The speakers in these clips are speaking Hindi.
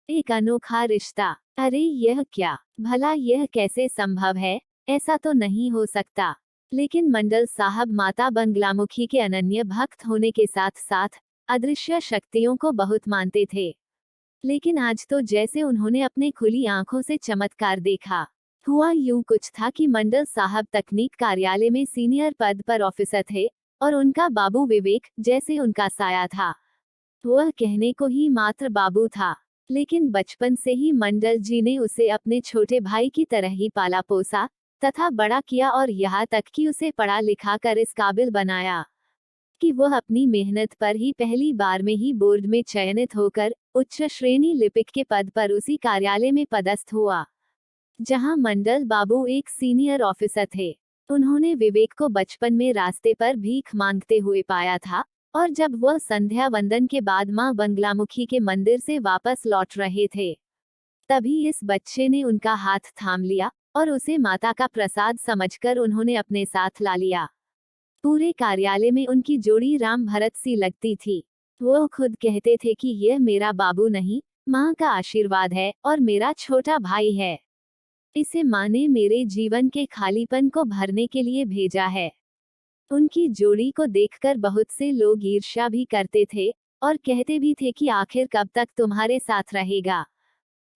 एक अनोखा रिश्ता। अरे यह क्या, भला यह कैसे संभव है? ऐसा तो नहीं हो सकता। लेकिन मंडल साहब माता बंगलामुखी के अनन्य भक्त होने के साथ साथ अदृश्य शक्तियों को बहुत मानते थे। लेकिन आज तो जैसे उन्होंने अपने खुली आंखों से चमत्कार देखा। हुआ यूं कुछ था कि मंडल साहब तकनीक कार्यालय में सीनियर पद पर ऑफिसर थे, और उनका बाबू विवेक जैसे उनका साया था। वह कहने को ही मात्र बाबू था, लेकिन बचपन से ही मंडल जी ने उसे अपने छोटे भाई की तरह ही पाला पोसा तथा बड़ा किया, और यहाँ तक कि उसे पढ़ा लिखा कर इस काबिल बनाया कि वह अपनी मेहनत पर ही पहली बार में ही बोर्ड में चयनित होकर उच्च श्रेणी लिपिक के पद पर उसी कार्यालय में पदस्थ हुआ, जहां मंडल बाबू एक सीनियर ऑफिसर थे। उन्होंने विवेक को बचपन में रास्ते पर भीख मांगते हुए पाया था, और जब वह संध्या वंदन के बाद मां बंगलामुखी के मंदिर से वापस लौट रहे थे, तभी इस बच्चे ने उनका हाथ थाम लिया और उसे माता का प्रसाद समझकर उन्होंने अपने साथ ला लिया। पूरे कार्यालय में उनकी जोड़ी राम भरत सी लगती थी। वो खुद कहते थे कि यह मेरा बाबू नहीं, माँ का आशीर्वाद है और मेरा छोटा भाई है। इसे माँ ने मेरे जीवन के खालीपन को भरने के लिए भेजा है। उनकी जोड़ी को देखकर बहुत से लोग ईर्ष्या भी करते थे और कहते भी थे कि आखिर कब तक तुम्हारे साथ रहेगा,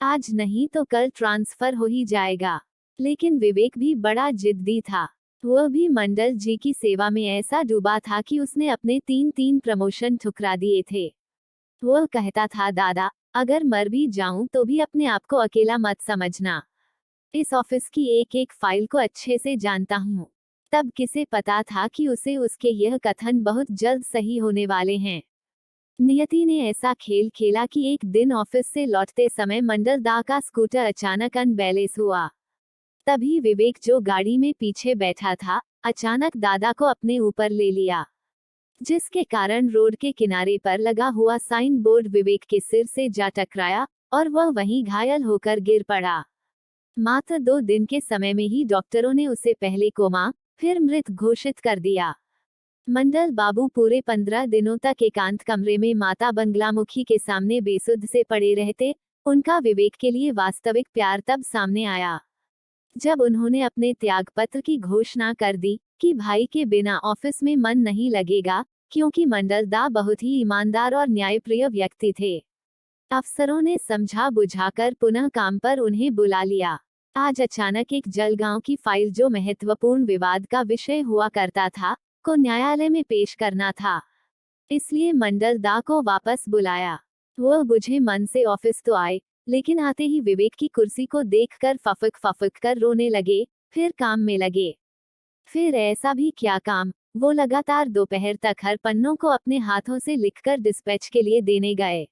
आज नहीं तो कल ट्रांसफर हो ही जाएगा। लेकिन विवेक भी बड़ा जिद्दी था। वह भी मंडल जी की सेवा में ऐसा डूबा था कि उसने अपने तीन तीन प्रमोशन ठुकरा दिए थे। वह कहता था, दादा अगर मर भी जाऊं तो भी अपने आप को अकेला मत समझना। इस ऑफिस की एक एक फाइल को अच्छे से जानता हूँ। तब किसे पता था कि उसे उसके यह कथन बहुत जल्द सही होने वाले हैं। नियति ने ऐसा खेल खेला कि एक दिन ऑफिस से लौटते समय मंडल दा का स्कूटर अचानक अनबैलेंस हुआ। तभी विवेक जो गाड़ी में पीछे बैठा था, अचानक दादा को अपने ऊपर ले लिया, जिसके कारण रोड के किनारे पर लगा हुआ साइन बोर्ड विवेक के सिर से जा टकराया और वह वहीं घायल होकर गिर पड़ा। मात्र 2 दिन के समय में ही डॉक्टरों ने उसे पहले कोमा फिर मृत घोषित कर दिया। मंडल बाबू पूरे 15 दिनों तक एकांत कमरे में माता बंगलामुखी के सामने बेसुध से पड़े रहते। उनका विवेक के लिए वास्तविक प्यार तब सामने आया जब उन्होंने अपने त्यागपत्र की घोषणा कर दी कि भाई के बिना ऑफिस में मन नहीं लगेगा, क्योंकि मंडल दा बहुत ही ईमानदार और न्यायप्रिय व्यक्ति थे। अफसरों ने समझा बुझाकर पुनः काम पर उन्हें बुला लिया। आज अचानक एक जलगांव की फाइल जो महत्वपूर्ण विवाद का विषय हुआ करता था, को न्यायालय में पेश करना था। इसलिए मंडल दा को वापस बुलाया। वह बुझे मन से ऑफिस तो आए, लेकिन आते ही विवेक की कुर्सी को देखकर फफक फफक कर रोने लगे, फिर काम में लगे। फिर ऐसा भी क्या काम, वो लगातार दोपहर तक हर पन्नों को अपने हाथों से लिखकर डिस्पैच के लिए देने गए,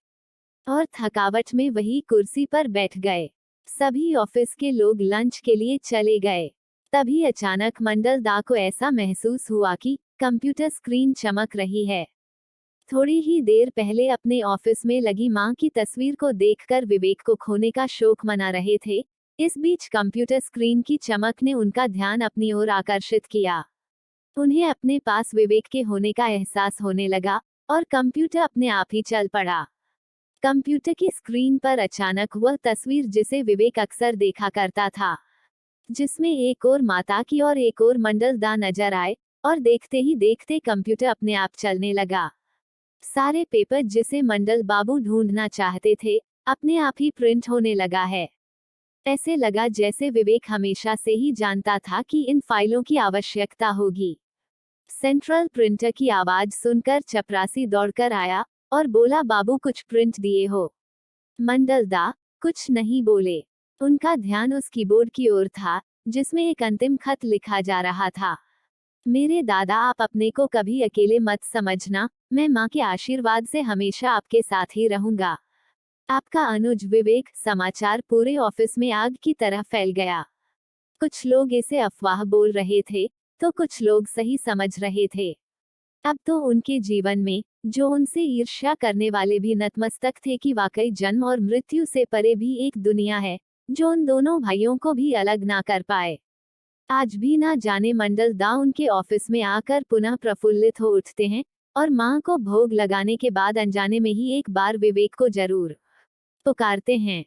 और थकावट में वही कुर्सी पर बैठ गए। सभी ऑफिस के लोग लंच के लिए चले गए। तभी अचानक मंडल दा को ऐसा महसूस हुआ कि कंप्यूटर स्क्रीन चमक रही है। थोड़ी ही देर पहले अपने ऑफिस में लगी मां की तस्वीर को देखकर विवेक को खोने का शोक मना रहे थे। इस बीच कंप्यूटर स्क्रीन की चमक ने उनका ध्यान अपनी ओर आकर्षित किया। उन्हें अपने पास विवेक के होने का एहसास होने लगा, और कंप्यूटर अपने आप ही चल पड़ा। कंप्यूटर की स्क्रीन पर अचानक वह तस्वीर जिसे विवेक अक्सर देखा करता था, जिसमें एक और माता की और एक और मंडल दा नजर आए, और देखते ही देखते कंप्यूटर अपने आप चलने लगा। सारे पेपर जिसे मंडल बाबू ढूंढना चाहते थे, अपने आप ही प्रिंट होने लगा है। ऐसे लगा जैसे विवेक हमेशा से ही जानता था कि इन फाइलों की आवश्यकता होगी। सेंट्रल प्रिंटर की आवाज सुनकर चपरासी दौड़कर आया और बोला, बाबू कुछ प्रिंट दिए हो? मंडल दा कुछ नहीं बोले। उनका ध्यान उस कीबोर्ड की ओर था, जिसमें एक अंतिम खत लिखा जा रहा था। मेरे दादा, आप अपने को कभी अकेले मत समझना, मैं माँ के आशीर्वाद से हमेशा आपके साथ ही रहूंगा। आपका अनुज विवेक। समाचार पूरे ऑफिस में आग की तरह फैल गया। कुछ लोग इसे अफवाह बोल रहे थे, तो कुछ लोग सही समझ रहे थे। अब तो उनके जीवन में, जो उनसे ईर्ष्या करने वाले भी नतमस्तक थे कि वाकई जन्म और मृत्यु से परे भी एक दुनिया है, जो उन दोनों भाइयों को भी अलग ना कर पाए। आज भी ना जाने मंडल दा उनके ऑफिस में आकर पुनः प्रफुल्लित हो उठते हैं, और मां को भोग लगाने के बाद अनजाने में ही एक बार विवेक को जरूर पुकारते हैं।